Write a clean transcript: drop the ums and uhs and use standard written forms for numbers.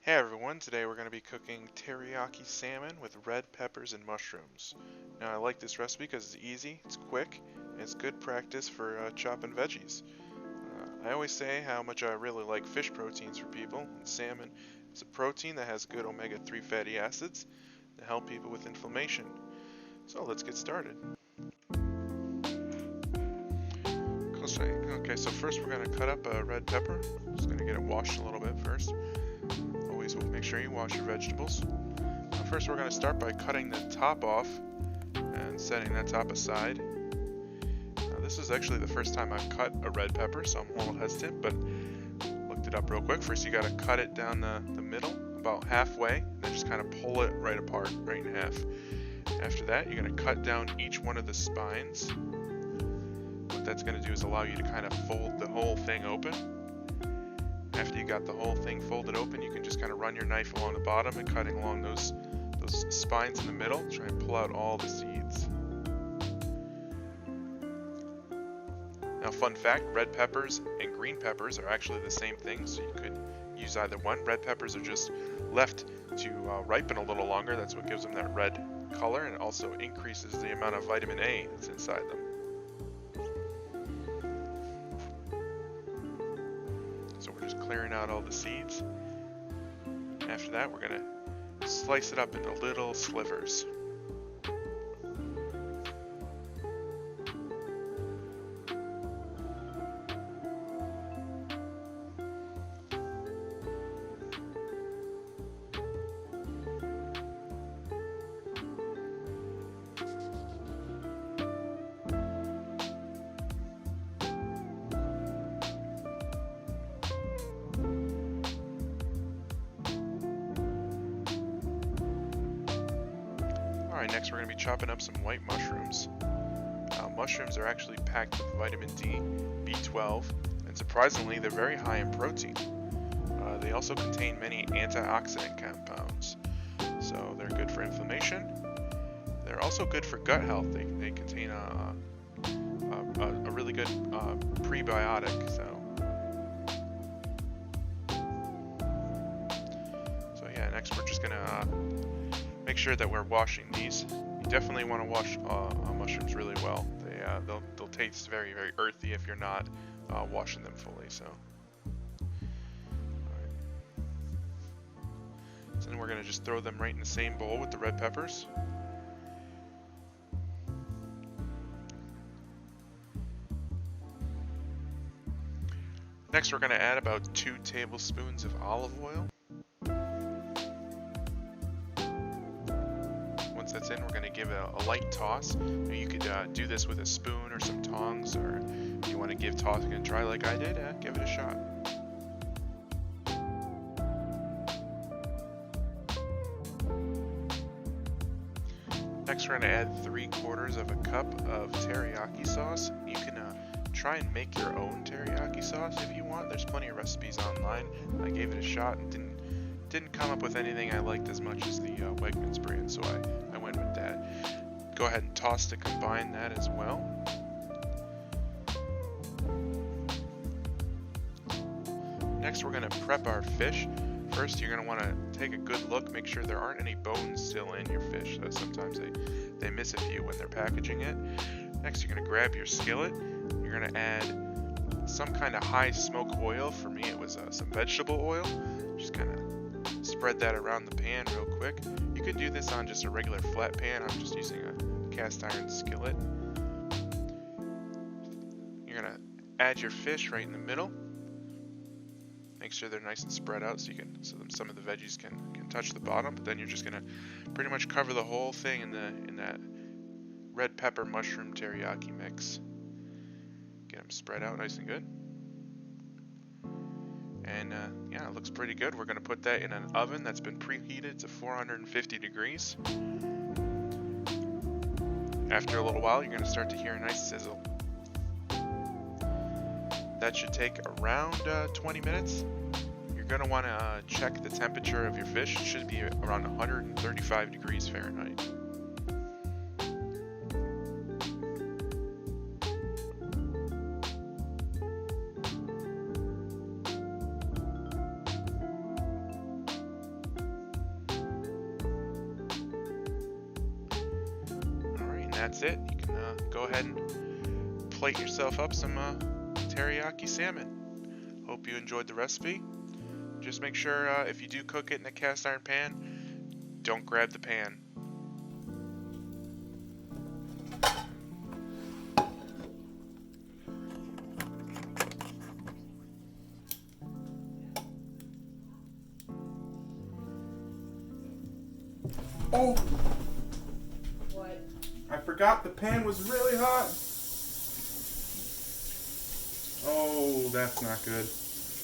Hey everyone, today we're going to be cooking teriyaki salmon with red peppers and mushrooms. Now I like this recipe because it's easy, it's quick, and it's good practice for chopping veggies. I always say how much I really like fish proteins for people, and salmon is a protein that has good omega-3 fatty acids to help people with inflammation. So let's get started. Okay, so first we're going to cut up a red pepper. Just going to get it washed a little bit first. Always make sure you wash your vegetables. First we're going to start by cutting the top off and setting that top aside. This is actually the first time I've cut a red pepper, so I'm a little hesitant, but looked it up real quick. First you got to cut it down the middle, about halfway, and then just kind of pull it right apart, right in half. After that you're going to cut down each one of the spines. What that's going to do is allow you to kind of fold the whole thing open. After you got the whole thing folded open, you can just kind of run your knife along the bottom and cutting along those spines in the middle. Try and pull out all the seeds. Now, fun fact, red peppers and green peppers are actually the same thing, so you could use either one. Red peppers are just left to ripen a little longer. That's what gives them that red color, and it also increases the amount of vitamin A that's inside them. So we're just clearing out all the seeds. After that, we're going to slice it up into little slivers. Alright, next we're going to be chopping up some white mushrooms. Mushrooms are actually packed with vitamin D, B12, and surprisingly they're very high in protein. They also contain many antioxidant compounds, so they're good for inflammation. They're also good for gut health. They contain a really good prebiotic. So yeah, next we're just going to make sure that we're washing these. You definitely want to wash mushrooms really well. They'll taste very, very earthy if you're not washing them fully. So then we're going to just throw them right in the same bowl with the red peppers. Next we're going to add about 2 tablespoons of olive oil. Once that's in, we're going to give it a light toss. Now you could do this with a spoon or some tongs, or if you want to give tossing a try like I did, give it a shot. Next we're going to add 3/4 of a cup of teriyaki sauce. You can try and make your own teriyaki sauce if you want. There's plenty of recipes online. I gave it a shot and didn't come up with anything I liked as much as the Wegmans brand, so I went with that. Go ahead and toss to combine that as well. Next we're going to prep our fish. First you're going to want to take a good look, make sure there aren't any bones still in your fish. Sometimes they miss a few when they're packaging it. Next you're going to grab your skillet. You're going to add some kind of high smoke oil. For me it was some vegetable oil. Just kind of spread that around the pan real quick. You can do this on just a regular flat pan. I'm just using a cast iron skillet. You're going to add your fish right in the middle. Make sure they're nice and spread out so some of the veggies can touch the bottom. But then you're just going to pretty much cover the whole thing in that red pepper mushroom teriyaki mix. Get them spread out nice and good. And yeah, it looks pretty good. We're going to put that in an oven that's been preheated to 450 degrees. After a little while, you're going to start to hear a nice sizzle. That should take around 20 minutes. You're going to want to check the temperature of your fish. It should be around 135 degrees Fahrenheit. that's it. You can go ahead and plate yourself up some teriyaki salmon. Hope you enjoyed the recipe. Just make sure if you do cook it in a cast iron pan, don't grab the pan. Oh! What? I forgot the pan was really hot. Oh, that's not good.